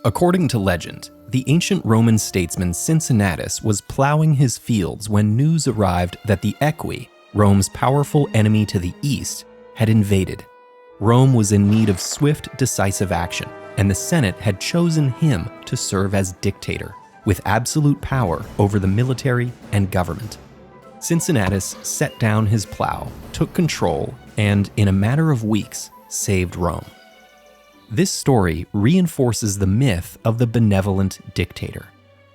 According to legend, the ancient Roman statesman Cincinnatus was plowing his fields when news arrived that the Aequi, Rome's powerful enemy to the east, had invaded. Rome was in need of swift, decisive action, and the Senate had chosen him to serve as dictator, with absolute power over the military and government. Cincinnatus set down his plow, took control, and in a matter of weeks, saved Rome. This story reinforces the myth of the benevolent dictator,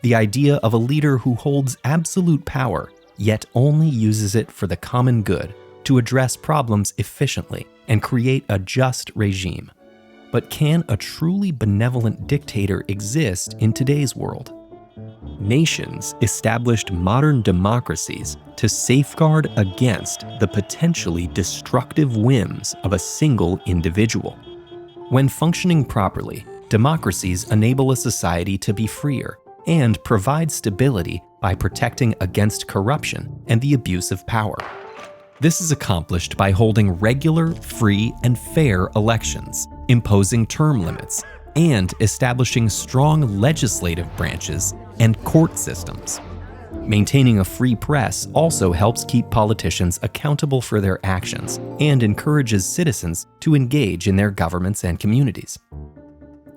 the idea of a leader who holds absolute power, yet only uses it for the common good, to address problems efficiently and create a just regime. But can a truly benevolent dictator exist in today's world? Nations established modern democracies to safeguard against the potentially destructive whims of a single individual. When functioning properly, democracies enable a society to be freer and provide stability by protecting against corruption and the abuse of power. This is accomplished by holding regular, free, and fair elections, imposing term limits, and establishing strong legislative branches and court systems. Maintaining a free press also helps keep politicians accountable for their actions and encourages citizens to engage in their governments and communities.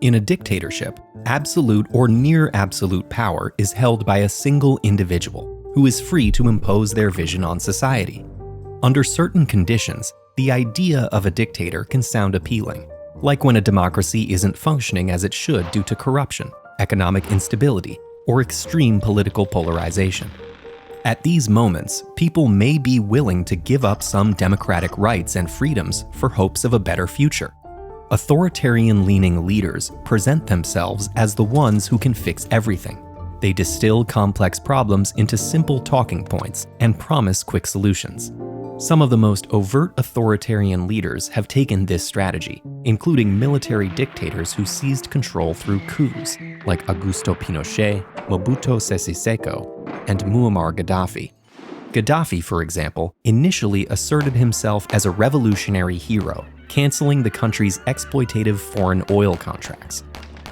In a dictatorship, absolute or near absolute power is held by a single individual who is free to impose their vision on society. Under certain conditions, the idea of a dictator can sound appealing, like when a democracy isn't functioning as it should due to corruption, economic instability, or extreme political polarization. At these moments, people may be willing to give up some democratic rights and freedoms for hopes of a better future. Authoritarian-leaning leaders present themselves as the ones who can fix everything. They distill complex problems into simple talking points and promise quick solutions. Some of the most overt authoritarian leaders have taken this strategy, including military dictators who seized control through coups, like Augusto Pinochet, Mobutu Sese Seko, and Muammar Gaddafi. Gaddafi, for example, initially asserted himself as a revolutionary hero, canceling the country's exploitative foreign oil contracts.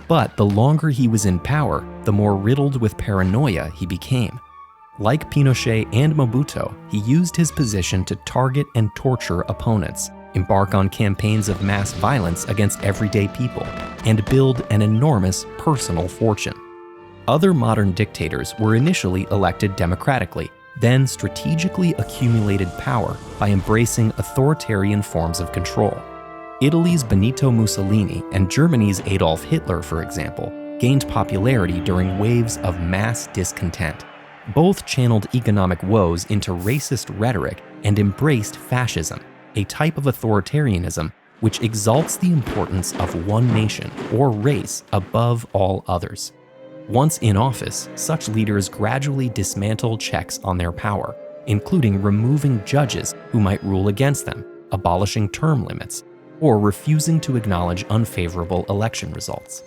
But the longer he was in power, the more riddled with paranoia he became. Like Pinochet and Mobutu, he used his position to target and torture opponents, embark on campaigns of mass violence against everyday people, and build an enormous personal fortune. Other modern dictators were initially elected democratically, then strategically accumulated power by embracing authoritarian forms of control. Italy's Benito Mussolini and Germany's Adolf Hitler, for example, gained popularity during waves of mass discontent. Both channeled economic woes into racist rhetoric and embraced fascism, a type of authoritarianism which exalts the importance of one nation or race above all others. Once in office, such leaders gradually dismantle checks on their power, including removing judges who might rule against them, abolishing term limits, or refusing to acknowledge unfavorable election results.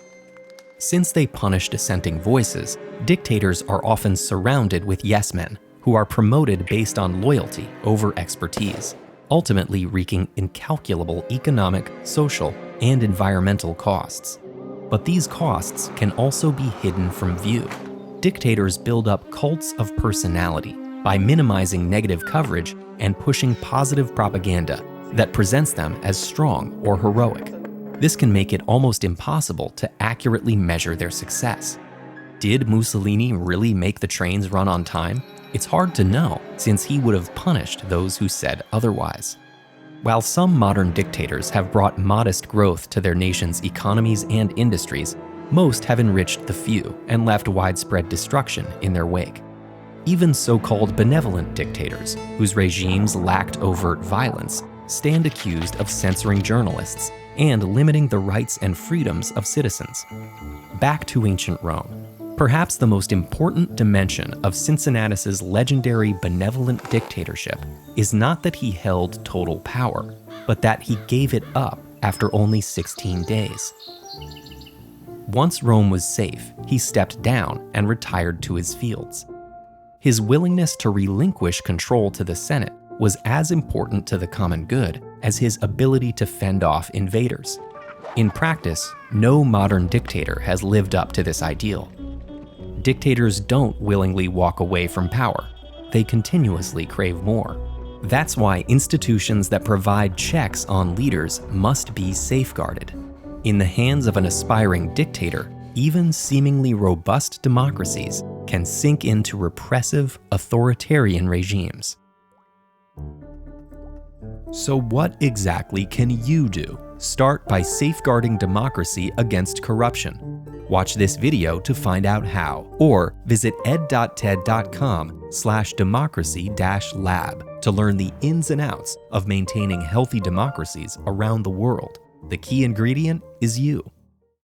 Since they punish dissenting voices, dictators are often surrounded with yes-men who are promoted based on loyalty over expertise, ultimately wreaking incalculable economic, social, and environmental costs. But these costs can also be hidden from view. Dictators build up cults of personality by minimizing negative coverage and pushing positive propaganda that presents them as strong or heroic. This can make it almost impossible to accurately measure their success. Did Mussolini really make the trains run on time? It's hard to know, since he would have punished those who said otherwise. While some modern dictators have brought modest growth to their nation's economies and industries, most have enriched the few and left widespread destruction in their wake. Even so-called benevolent dictators, whose regimes lacked overt violence, stand accused of censoring journalists and limiting the rights and freedoms of citizens. Back to ancient Rome. Perhaps the most important dimension of Cincinnatus's legendary benevolent dictatorship is not that he held total power, but that he gave it up after only 16 days. Once Rome was safe, he stepped down and retired to his fields. His willingness to relinquish control to the Senate was as important to the common good as his ability to fend off invaders. In practice, no modern dictator has lived up to this ideal. Dictators don't willingly walk away from power. They continuously crave more. That's why institutions that provide checks on leaders must be safeguarded. In the hands of an aspiring dictator, even seemingly robust democracies can sink into repressive, authoritarian regimes. So what exactly can you do? Start by safeguarding democracy against corruption. Watch this video to find out how, or visit ed.ted.com/democracy-lab to learn the ins and outs of maintaining healthy democracies around the world. The key ingredient is you.